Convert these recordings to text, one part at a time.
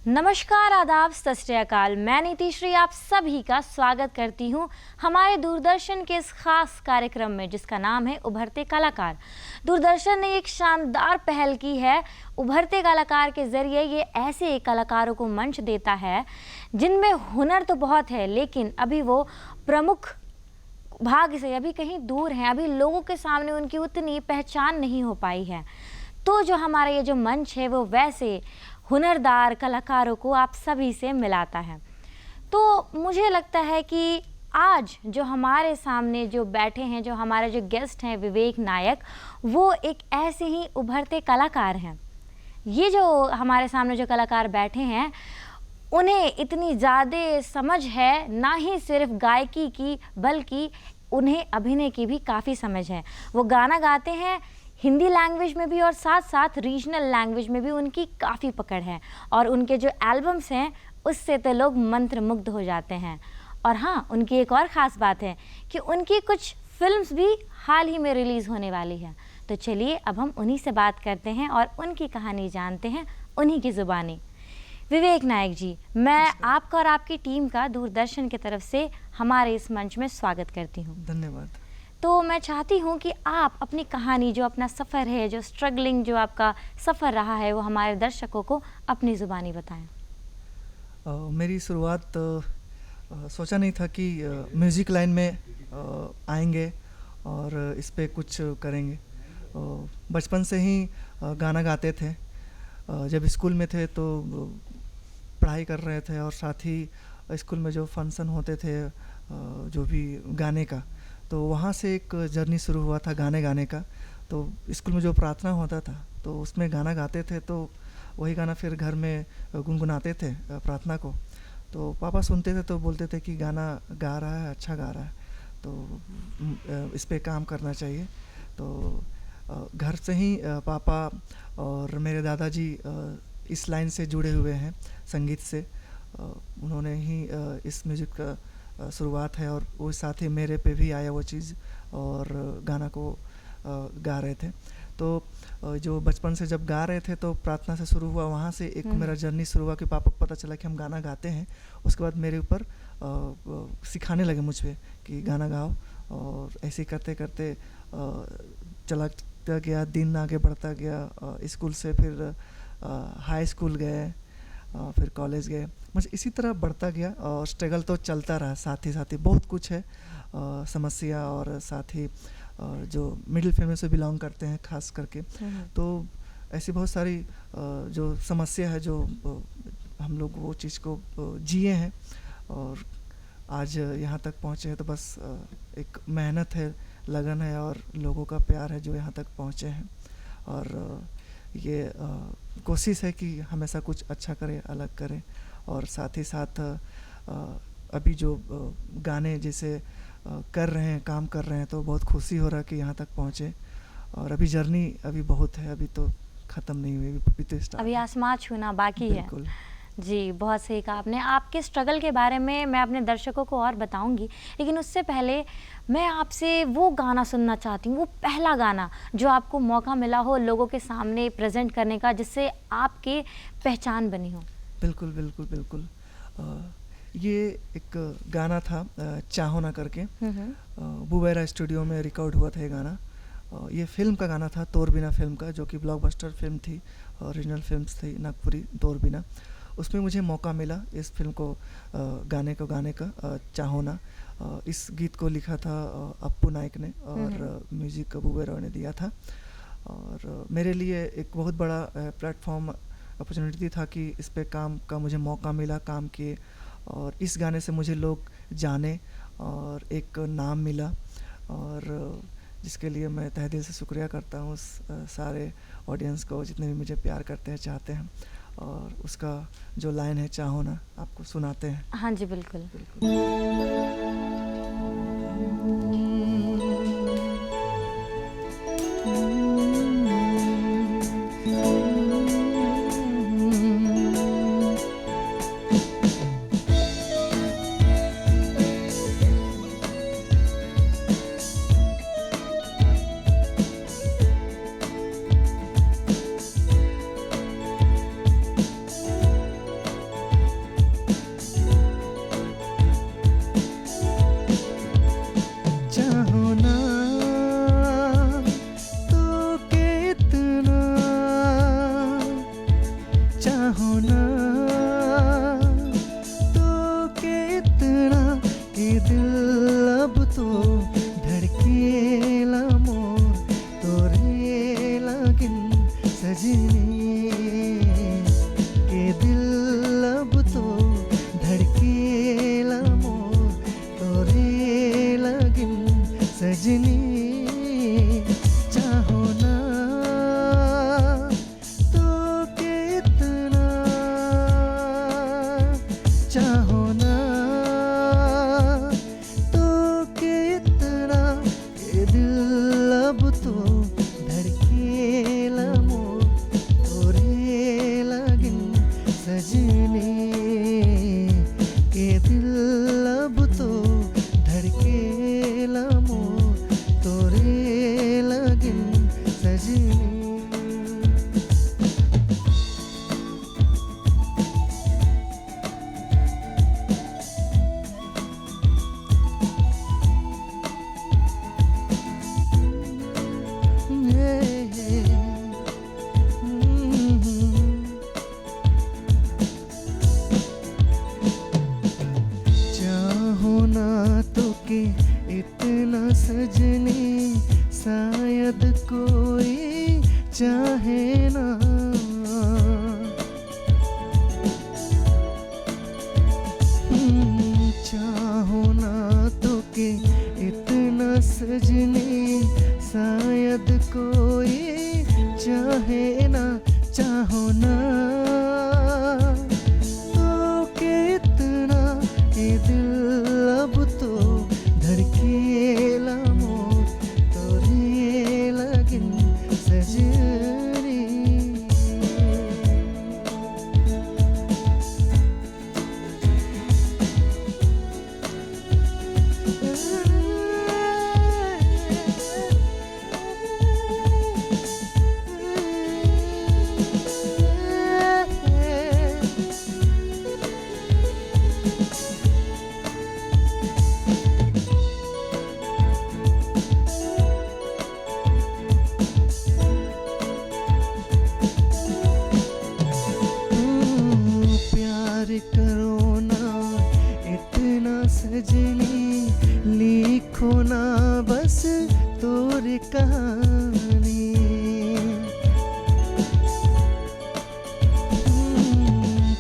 नमस्कार, आदाब, सत श्री अकाल। मैं नीतिश्री आप सभी का स्वागत करती हूं हमारे दूरदर्शन के इस खास कार्यक्रम में जिसका नाम है उभरते कलाकार। दूरदर्शन ने एक शानदार पहल की है। उभरते कलाकार के ज़रिए ये ऐसे कलाकारों को मंच देता है जिनमें हुनर तो बहुत है, लेकिन अभी वो प्रमुख भाग से अभी कहीं दूर हैं, अभी लोगों के सामने उनकी उतनी पहचान नहीं हो पाई है। तो जो हमारा ये जो मंच है वो वैसे हुनरदार कलाकारों को आप सभी से मिलाता है। तो मुझे लगता है कि आज जो हमारे सामने जो बैठे हैं, जो हमारे जो गेस्ट हैं विवेक नायक, वो एक ऐसे ही उभरते कलाकार हैं। ये जो हमारे सामने जो कलाकार बैठे हैं उन्हें इतनी ज़्यादा समझ है, ना ही सिर्फ गायकी की बल्कि उन्हें अभिनय की भी काफ़ी समझ है। वो गाना गाते हैं हिंदी लैंग्वेज में भी और साथ साथ रीजनल लैंग्वेज में भी उनकी काफ़ी पकड़ है और उनके जो एल्बम्स हैं उससे तो लोग मंत्रमुग्ध हो जाते हैं। और हाँ, उनकी एक और ख़ास बात है कि उनकी कुछ फिल्म्स भी हाल ही में रिलीज़ होने वाली है। तो चलिए अब हम उन्हीं से बात करते हैं और उनकी कहानी जानते हैं उन्हीं की ज़ुबानी। विवेक नायक जी, मैं आपका और आपकी टीम का दूरदर्शन की तरफ से हमारे इस मंच में स्वागत करती हूँ। धन्यवाद। तो मैं चाहती हूँ कि आप अपनी कहानी, जो अपना सफ़र है, जो स्ट्रगलिंग जो आपका सफ़र रहा है, वो हमारे दर्शकों को अपनी ज़ुबानी बताएं। मेरी शुरुआत सोचा नहीं था कि म्यूज़िक लाइन में आएंगे और इस पे कुछ करेंगे। बचपन से ही गाना गाते थे। जब स्कूल में थे तो पढ़ाई कर रहे थे और साथ ही स्कूल में जो फंक्शन होते थे जो भी गाने का, तो वहाँ से एक जर्नी शुरू हुआ था गाने गाने का। तो स्कूल में जो प्रार्थना होता था तो उसमें गाना गाते थे, तो वही गाना फिर घर में गुनगुनाते थे प्रार्थना को। तो पापा सुनते थे तो बोलते थे कि गाना गा रहा है, अच्छा गा रहा है, तो इस पे काम करना चाहिए। तो घर से ही पापा और मेरे दादाजी इस लाइन से जुड़े हुए हैं, संगीत से। उन्होंने ही इस म्यूज़िक का शुरुआत है और वो साथ ही मेरे पे भी आया वो चीज़ और गाना को गा रहे थे। तो जो बचपन से जब गा रहे थे तो प्रार्थना से शुरू हुआ, वहाँ से एक मेरा जर्नी शुरू हुआ कि पापा को पता चला कि हम गाना गाते हैं। उसके बाद मेरे ऊपर सिखाने लगे मुझ पे कि गाना गाओ, और ऐसे करते करते चला गया, दिन आगे बढ़ता गया। स्कूल से फिर हाई स्कूल गए, फिर कॉलेज गए, मुझे इसी तरह बढ़ता गया और स्ट्रगल तो चलता रहा। साथ ही बहुत कुछ है समस्या, और साथ ही जो मिडिल फैमिली से बिलोंग करते हैं खास करके, तो ऐसी बहुत सारी जो समस्या है जो हम लोग वो चीज़ को जिए हैं और आज यहाँ तक पहुँचे हैं। तो बस एक मेहनत है, लगन है और लोगों का प्यार है जो यहाँ तक पहुँचे हैं। और ये कोशिश है कि हमेशा कुछ अच्छा करें, अलग करें। और साथ ही साथ अभी जो गाने जैसे कर रहे हैं, काम कर रहे हैं, तो बहुत खुशी हो रहा है कि यहाँ तक पहुँचे। और अभी जर्नी अभी बहुत है, अभी तो ख़त्म नहीं हुई, अभी तो स्टार्ट, अभी आसमां छूना बाकी है। जी, बहुत सही कहा आपने। आपके स्ट्रगल के बारे में मैं अपने दर्शकों को और बताऊंगी, लेकिन उससे पहले मैं आपसे वो गाना सुनना चाहती हूँ, वो पहला गाना जो आपको मौका मिला हो लोगों के सामने प्रेजेंट करने का, जिससे आपकी पहचान बनी हो। बिल्कुल बिल्कुल बिल्कुल। ये एक गाना था चाहो ना करके, बुवेरा स्टूडियो में रिकॉर्ड हुआ था ये गाना। ये फिल्म का गाना था, तोरबिना फिल्म का, जो कि ब्लॉकबस्टर फिल्म थी, ओरिजिनल फिल्म्स थी नागपुरी तोरबिना। उसमें मुझे मौका मिला इस फिल्म को गाने का चाहो ना। इस गीत को लिखा था अप्पू नाइक ने और म्यूज़िक बुवेरा ने दिया था। और मेरे लिए एक बहुत बड़ा प्लेटफॉर्म अपॉर्चुनिटी था कि इस पे काम का मुझे मौका मिला, काम किए, और इस गाने से मुझे लोग जाने और एक नाम मिला, और जिसके लिए मैं तहे दिल से शुक्रिया करता हूँ उस सारे ऑडियंस को जितने भी मुझे प्यार करते हैं, चाहते हैं। और उसका जो लाइन है चाहो ना, आपको सुनाते हैं। हाँ जी, बिल्कुल। सजनी चाहो ना तो कितना चाहो ना तो कितना ये दिल अब तो धड़के लमो तोरे लगिन सजनी के दिल अब तो धड़के लमो तोरे लगिन सजनी चाहो ना तो के इतना सजनी शायद कोई चाहे ना चाहो ना तो के इतना सजनी शायद कोई चाहे ना चाहो ना तो कितना ये दिल अब तो धड़केला मोर तोरे लगिन सजनी प्यार करो ना इतना सजनी लिखो ना बस तोरी कहानी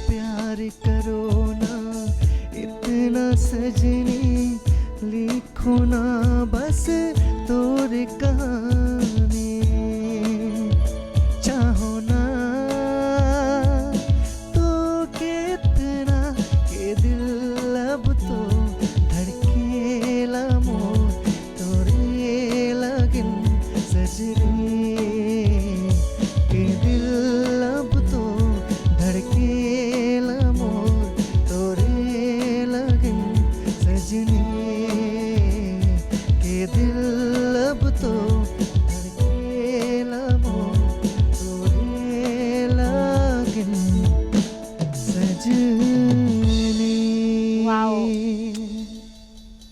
प्यार करो ना इतना सजनी लिखो ना बस तोरी कहानी चाहो ना तो कितना ये दिल अब तो धड़केला मोर तोरे लगिन सजनी के दिल अब तो धड़केला मोर तोरे लगिन सजनी के दिल अब तो धड़केला मोर तोरे लगिन सजनी वाओ,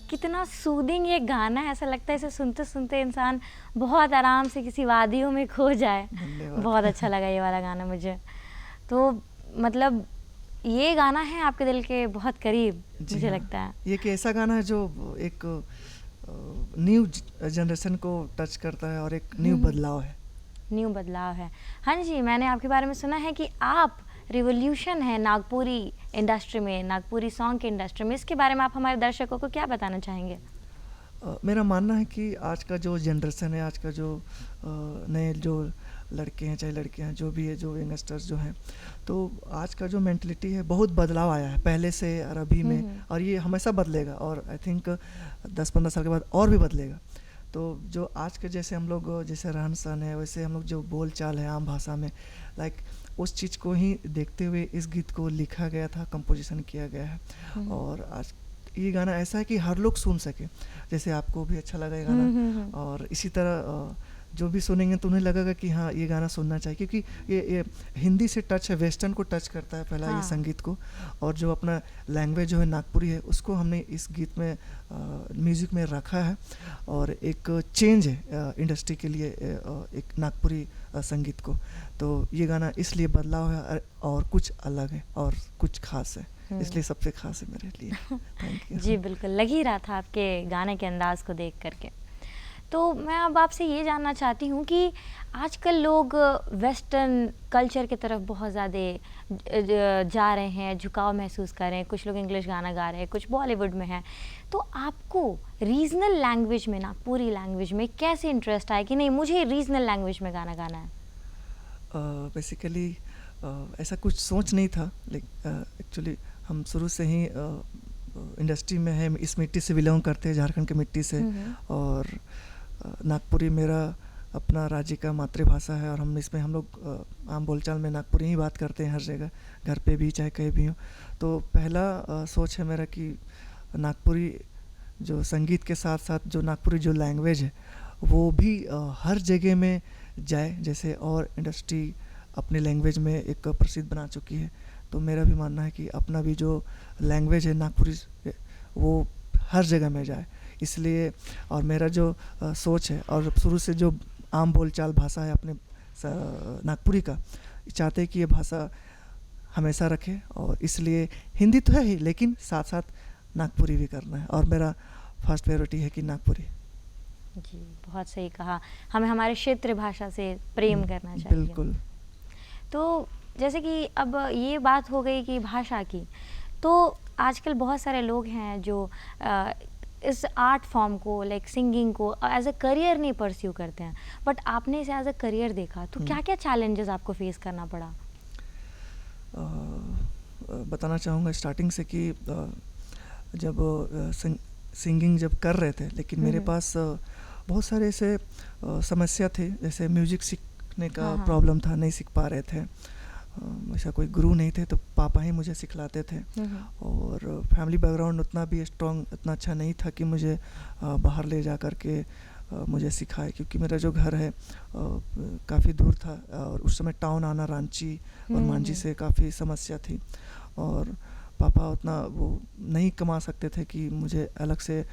कितना सूदिंग ये गाना है। ऐसा लगता है इसे सुनते सुनते इंसान बहुत आराम से किसी वादियों में खो जाए। धन्यवाद। बहुत अच्छा लगा ये वाला गाना मुझे। तो मतलब ये गाना है आपके दिल के बहुत करीब, जी मुझे हाँ। लगता है। ये एक ऐसा गाना है जो एक न्यू जनरेशन को टच करता है और एक न्यू बदलाव है। न्यू बदलाव है। हाँ जी, मैंने आपके बारे में सुना है कि आप रिवोल्यूशन है नागपुरी इंडस्ट्री में, नागपुरी सॉन्ग की इंडस्ट्री में। इसके बारे में आप हमारे दर्शकों को क्या बताना चाहेंगे? मेरा मानना है कि आज का जो जनरेशन है, आज का जो नए जो लड़के हैं चाहे लड़कियां हैं, जो भी है, जो यंगस्टर्स जो हैं, तो आज का जो मेंटलिटी है बहुत बदलाव आया है पहले से और अभी में, और ये हमेशा बदलेगा और आई थिंक 10-15 साल के बाद और भी बदलेगा। तो जो आज के जैसे हम लोग जैसे रहन सहन है, वैसे हम लोग जो बोल चाल है आम भाषा में, लाइक उस चीज़ को ही देखते हुए इस गीत को लिखा गया था, कंपोजिशन किया गया है। और आज ये गाना ऐसा है कि हर लोग सुन सके, जैसे आपको भी अच्छा लगा ये गाना, और इसी तरह जो भी सुनेंगे तो उन्हें लगेगा कि हाँ ये गाना सुनना चाहिए, क्योंकि ये हिंदी से टच है, वेस्टर्न को टच करता है पहला ये संगीत को, और जो अपना लैंग्वेज जो है नागपुरी है उसको हमने इस गीत में म्यूज़िक में रखा है, और एक चेंज है इंडस्ट्री के लिए एक नागपुरी संगीत को। तो ये गाना इसलिए बदलाव है और कुछ अलग है और कुछ खास है, इसलिए सबसे खास है मेरे लिए। Thank you. जी बिल्कुल, लग ही रहा था आपके गाने के अंदाज को देख करके। तो मैं अब आपसे ये जानना चाहती हूँ कि आजकल लोग वेस्टर्न कल्चर की तरफ बहुत ज़्यादा जा रहे हैं, झुकाव महसूस कर रहे हैं, कुछ लोग इंग्लिश गाना गा रहे हैं, कुछ बॉलीवुड में हैं। तो आपको रीजनल लैंग्वेज में, नागपुरी लैंग्वेज में कैसे इंटरेस्ट आया कि नहीं मुझे रीजनल लैंग्वेज में गाना गाना है? बेसिकली ऐसा कुछ सोच नहीं था, लेकिन एक्चुअली हम शुरू से ही इंडस्ट्री में है, इस मिट्टी से बिलोंग करते हैं, झारखंड की मिट्टी से। और नागपुरी मेरा अपना राज्य का मातृभाषा है और हम लोग आम बोलचाल में नागपुरी ही बात करते हैं हर जगह, घर पे भी चाहे कहीं भी हो। तो पहला सोच है मेरा कि नागपुरी जो संगीत के साथ साथ जो नागपुरी जो लैंग्वेज है वो भी हर जगह में जाए, जैसे और इंडस्ट्री अपनी लैंग्वेज में एक प्रसिद्ध बना चुकी है। तो मेरा भी मानना है कि अपना भी जो लैंग्वेज है नागपुरी वो हर जगह में जाए, इसलिए। और मेरा जो सोच है और शुरू से जो आम बोलचाल भाषा है अपने नागपुरी का, चाहते हैं कि ये भाषा हमेशा रखे, और इसलिए हिंदी तो है ही लेकिन साथ साथ नागपुरी भी करना है, और मेरा फर्स्ट प्रायोरिटी है कि नागपुरी। जी, बहुत सही कहा। हमें हमारे क्षेत्रीय भाषा से प्रेम करना चाहिए। बिल्कुल। तो जैसे कि अब ये बात हो गई कि भाषा की, तो आजकल बहुत सारे लोग हैं जो इस आर्ट फॉर्म को, लाइक सिंगिंग को एज अ करियर नहीं परस्यू करते हैं, बट आपने इसे एज अ करियर देखा, तो क्या क्या चैलेंजेस आपको फेस करना पड़ा? बताना चाहूँगा स्टार्टिंग से कि जब सिंगिंग जब कर रहे थे, लेकिन मेरे पास बहुत सारे ऐसे समस्या थे, जैसे म्यूजिक सीखने का प्रॉब्लम था, नहीं सीख पा रहे थे। ऐसा कोई गुरु नहीं थे, तो पापा ही मुझे सिखलाते थे। और फैमिली बैकग्राउंड उतना भी स्ट्रॉन्ग, इतना अच्छा नहीं था कि मुझे बाहर ले जा कर के मुझे सिखाए, क्योंकि मेरा जो घर है काफ़ी दूर था, और उस समय टाउन आना रांची और मांझी से काफ़ी समस्या थी, और पापा उतना वो नहीं कमा सकते थे कि मुझे अलग से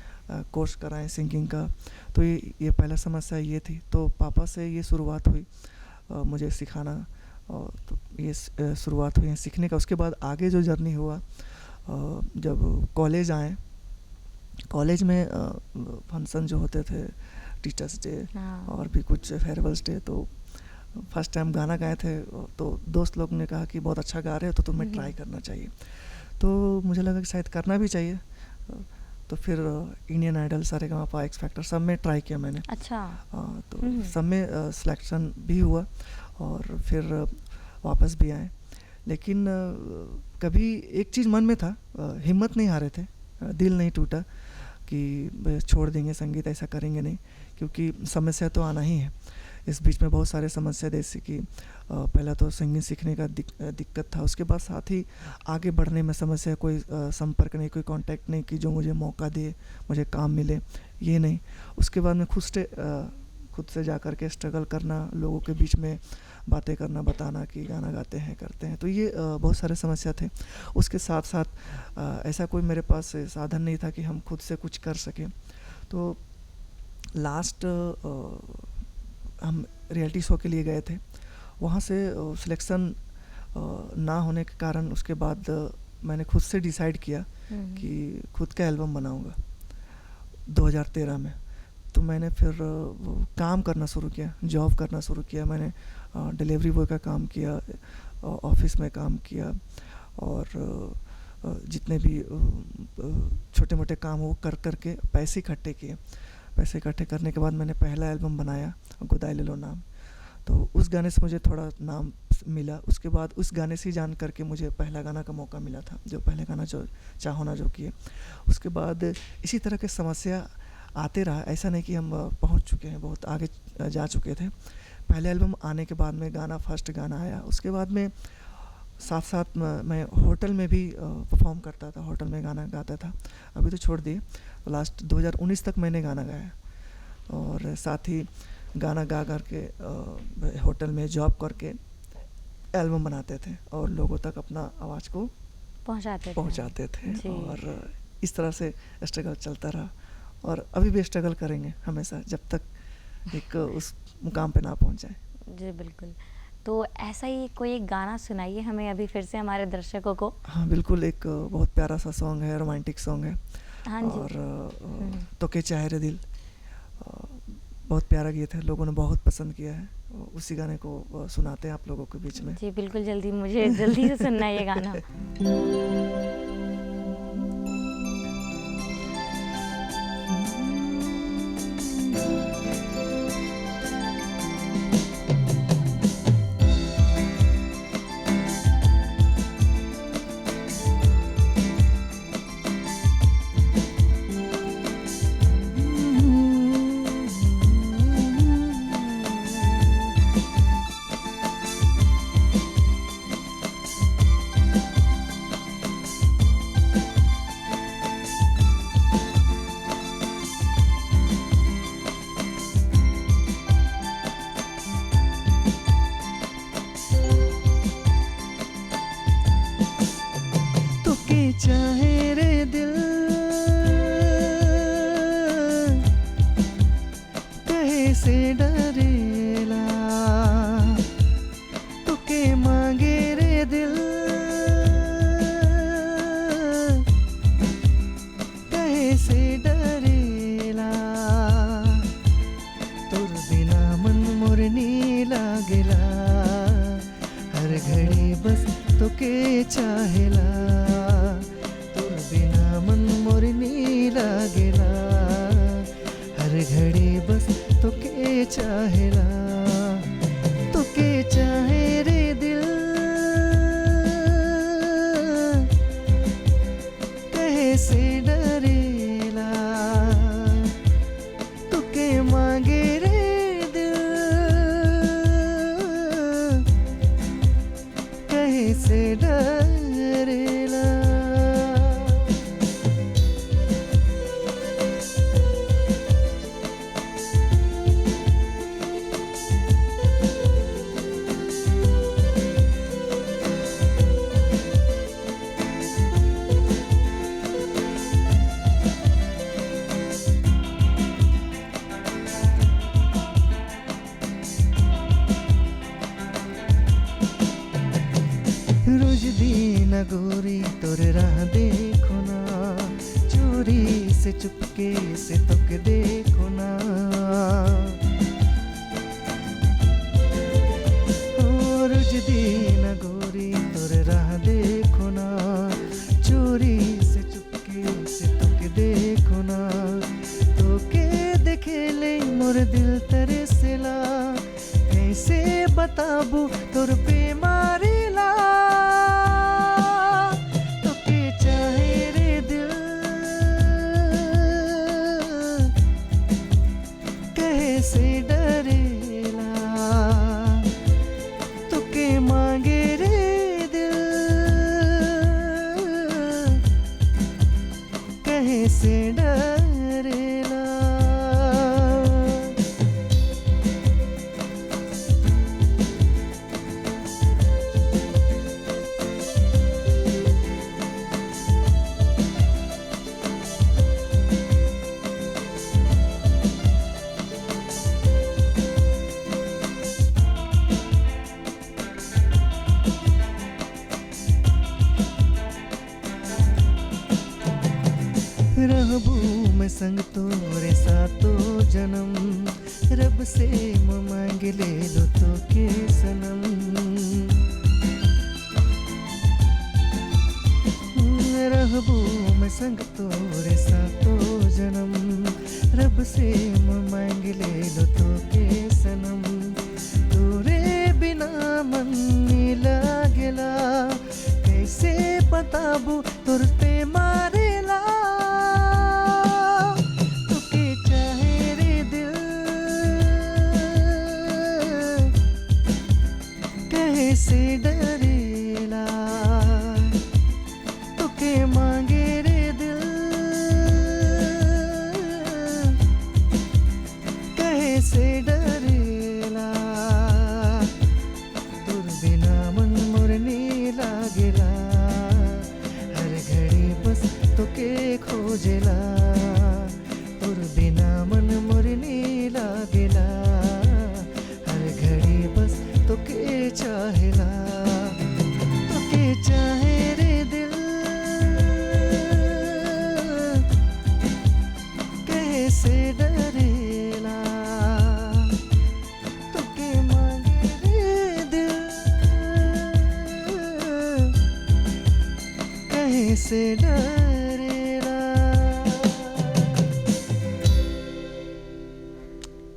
कोर्स कराएं सिंगिंग का। तो ये पहला समस्या ये थी। तो पापा से ये शुरुआत हुई मुझे सिखाना, और तो ये शुरुआत हुई है सीखने का। उसके बाद आगे जो जर्नी हुआ, जब कॉलेज आए, कॉलेज में फंक्शन जो होते थे, टीचर्स डे और भी कुछ फेयरवेल्स डे, तो फर्स्ट टाइम गाना गाए थे, तो दोस्त लोग ने कहा कि बहुत अच्छा गा रहे हो, तो तुम्हें ट्राई करना चाहिए। तो मुझे लगा कि शायद करना भी चाहिए, तो फिर Indian Idol, Sa Re Ga Ma Pa, X Factor सब में ट्राई किया मैंने। अच्छा। तो सब में सिलेक्शन भी हुआ और फिर वापस भी आए, लेकिन कभी एक चीज़ मन में था, हिम्मत नहीं हारे थे, दिल नहीं टूटा कि छोड़ देंगे संगीत, ऐसा करेंगे नहीं, क्योंकि समस्या तो आना ही है। इस बीच में बहुत सारे समस्या, जैसे कि पहला तो संगीत सीखने का दिक्कत था, उसके बाद साथ ही आगे बढ़ने में समस्या, कोई संपर्क नहीं, कोई कांटेक्ट नहीं कि जो मुझे मौका दे, मुझे काम मिले, ये नहीं। उसके बाद में खुद से जा कर के स्ट्रगल करना, लोगों के बीच में बातें करना, बताना कि गाना गाते हैं, करते हैं, तो ये बहुत सारे समस्या थे। उसके साथ साथ ऐसा कोई मेरे पास साधन नहीं था कि हम खुद से कुछ कर सकें। तो लास्ट हम रियलिटी शो के लिए गए थे, वहाँ से सिलेक्शन ना होने के कारण उसके बाद मैंने खुद से डिसाइड किया कि खुद का एल्बम बनाऊंगा 2013 में। तो मैंने फिर काम करना शुरू किया, जॉब करना शुरू किया। मैंने डिलीवरी बॉय का काम किया, ऑफिस में काम किया, और जितने भी छोटे मोटे काम वो कर करके पैसे इकट्ठे किए। पैसे इकट्ठे करने के बाद मैंने पहला एल्बम बनाया, गोदाई ले लो नाम। तो उस गाने से मुझे थोड़ा नाम मिला। उसके बाद उस गाने से जान करके मुझे पहला गाना का मौका मिला था, जो पहले गाना जो चाहो ना जो किए। उसके बाद इसी तरह के समस्या आते रहा, ऐसा नहीं कि हम पहुंच चुके हैं, बहुत आगे जा चुके थे। पहले एल्बम आने के बाद में फर्स्ट गाना आया। उसके बाद में साथ साथ मैं होटल में भी परफॉर्म करता था, होटल में गाना गाता था। अभी तो छोड़ दिए, तो लास्ट 2019 तक मैंने गाना गाया, और साथ ही गाना गा करके होटल में जॉब करके एल्बम बनाते थे और लोगों तक अपना आवाज़ को पहुंचाते थे। और इस तरह से स्ट्रगल चलता रहा, और अभी भी स्ट्रगल करेंगे हमेशा, जब तक एक उस मुकाम पे ना पहुंच जाए। जी बिल्कुल। तो ऐसा ही कोई एक गाना सुनाइए हमें अभी फिर से हमारे दर्शकों को। हाँ बिल्कुल, एक बहुत प्यारा सा सॉन्ग है, रोमांटिक सॉन्ग है। हाँ जी। और तो के चाहे रे दिल, बहुत प्यारा गीत है, लोगों ने बहुत पसंद किया है। उसी गाने को सुनाते हैं आप लोगों के बीच में। जी बिल्कुल, जल्दी मुझे जल्दी से सुनना है ये गाना। चाहे रे दिल कहे से डरेला, तुके मांगे रे दिल कहे से डरेला, तुर बिना मन मुरनी लागेला, हर घड़ी बस तुके चाहेला, बिना मन मोरनी लागेला, हर घड़ी बस तुके चाहेला, तुके चाहे रे दिल कहे से डरेला, तुके मांगे रे दिल कहे से डरेला। रोज दिन गोरी तोरे राह देखो ना, चोरी से चुपके से तुके देखो ना, रोज दिन गोरी तोरे राह देखो ना, चोरी से चुपके से तुके देखो ना, तोके देखे ले मोर दिल तरसेला, कैसे बताबू तोर पे मारेला, से डरेला, तुके मांगे रे दिल कहे से डरेला। रहबू मैं संग तोरे सातो जन्म, रब से मांग ले लो तो के सनम, रहबू मैं संग तोरे सातो जन्म, रब से मांग ले लो तो के सनम, तोरे बिना मन नहीं लागेला, कैसे बताबू तोर पे मारेला, से डरेला, तुके मांगे रे दिल कहे से डरेला, तुर बिना मन मुरनी लागेला, हर घड़ी बस तुके खोजेला, तुर बिना मन मुरनी लागेला, हर घड़ी बस तुके चाहेला, तुके चाहे रे दिल कहे से डरेला, से डरेला।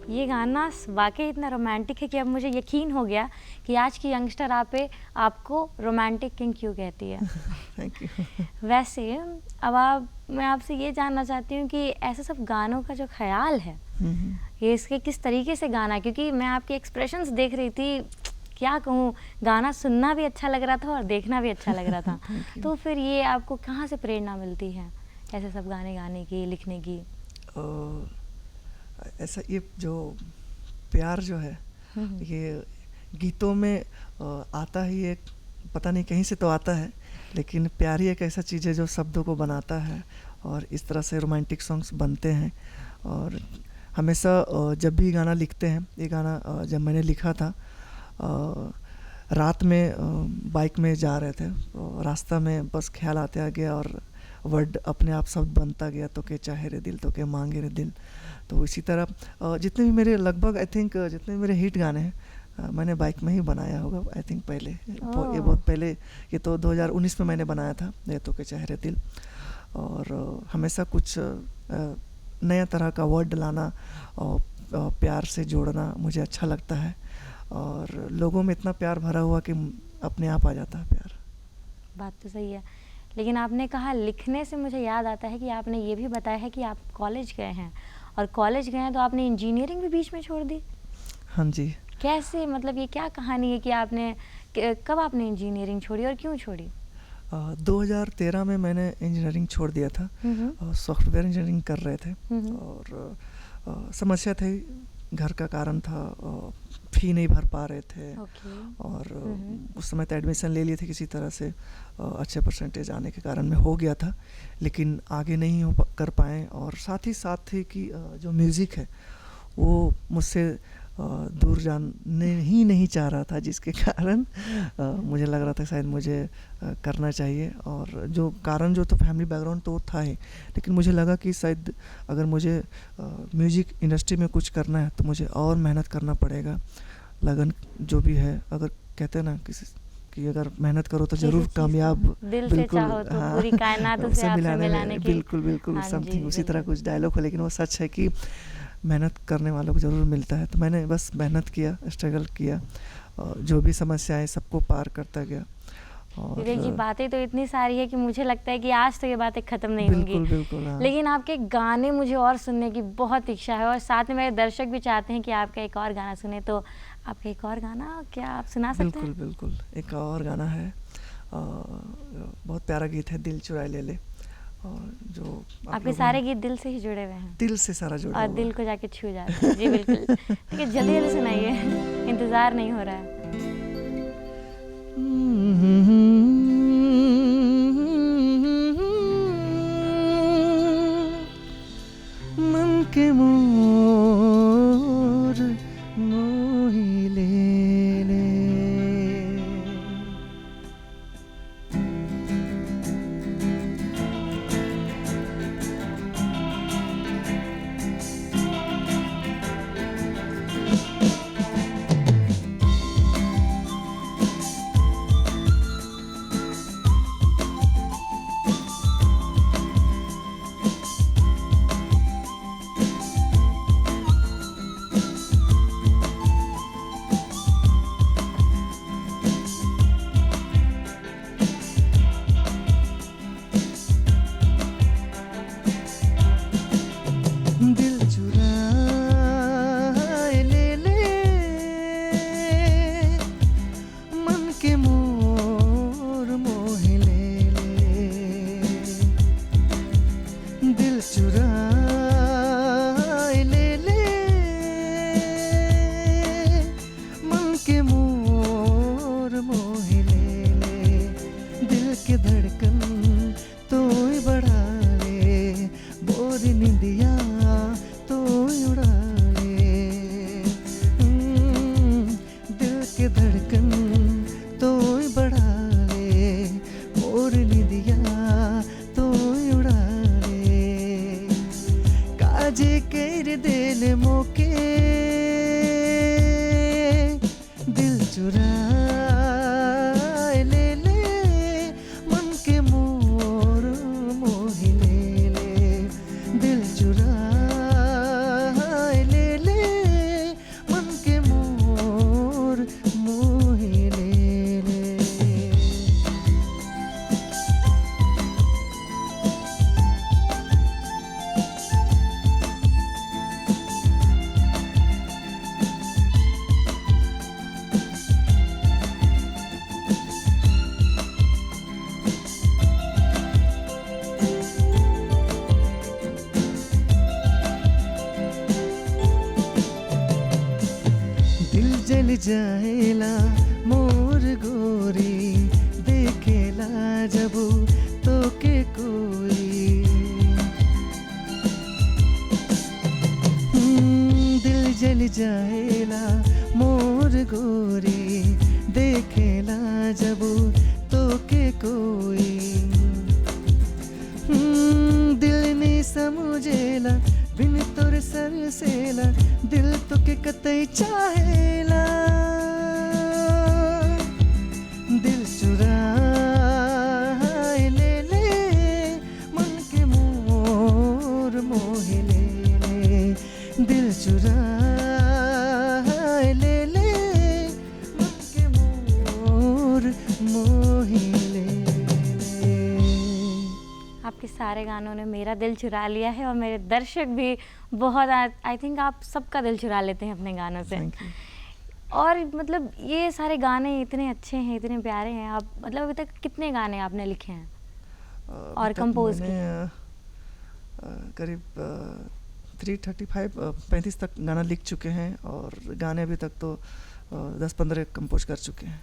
ये गाना वाकई इतना रोमांटिक है कि अब मुझे यकीन हो गया कि आज की यंगस्टर आपको रोमांटिक किंग क्यों कहती है। Thank you. वैसे अब मैं आपसे ये जानना चाहती हूँ कि ऐसे सब गानों का जो ख्याल है ये इसके किस तरीके से गाना, क्योंकि मैं आपके एक्सप्रेशंस देख रही थी, क्या कहूँ, गाना सुनना भी अच्छा लग रहा था और देखना भी अच्छा लग रहा था। तो फिर ये आपको कहाँ से प्रेरणा मिलती है ऐसे सब गाने गाने की, लिखने की? ऐसा ये जो प्यार जो है ये गीतों में आता ही एक, पता नहीं कहीं से तो आता है, लेकिन प्यार ही एक ऐसा चीज़ है जो शब्दों को बनाता है और इस तरह से रोमांटिक सॉन्ग्स बनते हैं। और हमेशा जब भी गाना लिखते हैं, ये गाना जब मैंने लिखा था रात में बाइक में जा रहे थे, तो रास्ता में बस ख्याल आते आ गया और वर्ड अपने आप शब्द बनता गया, तो के चाहे रे दिल, तो के मांगे रे दिल। तो इसी तरह जितने भी मेरे लगभग आई थिंक जितने भी मेरे हिट गाने हैं मैंने बाइक में ही बनाया होगा। आई थिंक पहले ये बहुत पहले, ये तो 2019 में मैंने बनाया था ये तो के चाहे रे दिल। और हमेशा कुछ नया तरह का वर्ड लाना और प्यार से जोड़ना मुझे अच्छा लगता है और लोगों में इतना प्यार भरा हुआ कि अपने आप आ जाता है प्यार। बात तो सही है, लेकिन आपने कहा लिखने से मुझे याद आता है कि आपने ये भी बताया है कि आप कॉलेज गए हैं, और कॉलेज गए हैं तो आपने इंजीनियरिंग भी बीच में छोड़ दी। हाँ जी। कैसे, मतलब ये क्या कहानी है कि आपने कब आपने इंजीनियरिंग छोड़ी और क्यों छोड़ी? 2013 में मैंने इंजीनियरिंग छोड़ दिया था, सॉफ्टवेयर इंजीनियरिंग कर रहे थे और समस्या थी, घर का कारण था, फी नहीं भर पा रहे थे और उस समय तो एडमिशन ले लिए थे किसी तरह से, अच्छे परसेंटेज आने के कारण में हो गया था, लेकिन आगे नहीं कर पाए। और साथ ही कि जो म्यूज़िक है वो मुझसे दूर जाने ही नहीं चाह रहा था, जिसके कारण मुझे लग रहा था शायद मुझे करना चाहिए। और जो कारण जो तो फैमिली बैकग्राउंड तो था ही, लेकिन मुझे लगा कि शायद अगर मुझे म्यूज़िक इंडस्ट्री में कुछ करना है तो मुझे और मेहनत करना पड़ेगा। लगन जो भी है, अगर कहते हैं ना कि अगर मेहनत करो तो ज़रूर कामयाब, दिल से चाहो तो पूरी कायनात उसे आपसे मिलाने की। बिल्कुल समथिंग उसी तरह कुछ डायलॉग है, लेकिन वो सच है कि मेहनत करने वालों को ज़रूर मिलता है। तो मैंने बस मेहनत किया, स्ट्रगल किया, जो भी समस्याएं सबको पार करता गया। और विवेक जी, बातें तो इतनी सारी है कि मुझे लगता है कि आज तो ये बातें ख़त्म नहीं होंगी। बिल्कुल हाँ। लेकिन आपके गाने मुझे और सुनने की बहुत इच्छा है, और साथ में मेरे दर्शक भी चाहते हैं कि आपका एक और गाना सुने। तो आपका एक और गाना क्या आप सुना सकते हैं? बिल्कुल एक और गाना है, बहुत प्यारा गीत है, दिल चुराए ले ले। और जो आपके सारे गीत दिल से ही जुड़े हुए हैं? दिल से सारा जुड़ा और दिल को जाके छू जाते हैं। जी बिल्कुल, ठीक है, जल्दी सुनाइए, इंतज़ार नहीं हो रहा है। मन के मोर मोही ले ले, चुराए ले ले मन के मोर जाएला मोर गोरी देखेला जब तो के कोई दिल जल जाएला मोर गोरी देखेला जब तो के कोई दिल नहीं समझेला बिन तोर सरसेला दिल तो के कतई चाहेला दिल चुरा ले ले मन के मोर मोह ले ले दिल चुरा ले ले मन के मोर मोह ले ले। आपके सारे गानों ने मेरा दिल चुरा लिया है और मेरे दर्शक भी बहुत, आई थिंक आप सबका दिल चुरा लेते हैं अपने गानों से। Thank you. और मतलब ये सारे गाने इतने अच्छे हैं, इतने प्यारे हैं। आप मतलब अभी तक कितने गाने आपने लिखे हैं और अभी तक कंपोज मैंने, करीब 35 तक गाना लिख चुके हैं और गाने अभी तक तो 10-15 कंपोज कर चुके हैं।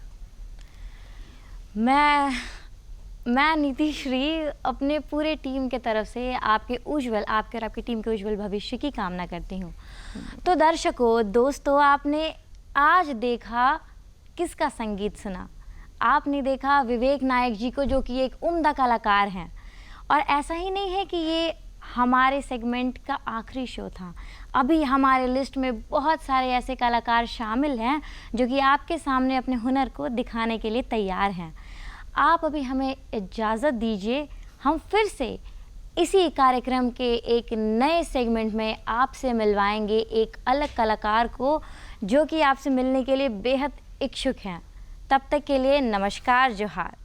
मैं नीति श्री अपने पूरे टीम के तरफ से आपके और आपकी टीम के उज्जवल भविष्य की कामना करती हूँ। तो दर्शकों, दोस्तों, आपने आज देखा किसका संगीत सुना। आपने देखा विवेक नायक जी को, जो कि एक उम्दा कलाकार हैं। और ऐसा ही नहीं है कि ये हमारे सेगमेंट का आखिरी शो था। अभी हमारे लिस्ट में बहुत सारे ऐसे कलाकार शामिल हैं जो कि आपके सामने अपने हुनर को दिखाने के लिए तैयार हैं। आप अभी हमें इजाज़त दीजिए, हम फिर से इसी कार्यक्रम के एक नए सेगमेंट में आपसे मिलवाएंगे एक अलग कलाकार को, जो कि आपसे मिलने के लिए बेहद इच्छुक हैं। तब तक के लिए नमस्कार, जोहार।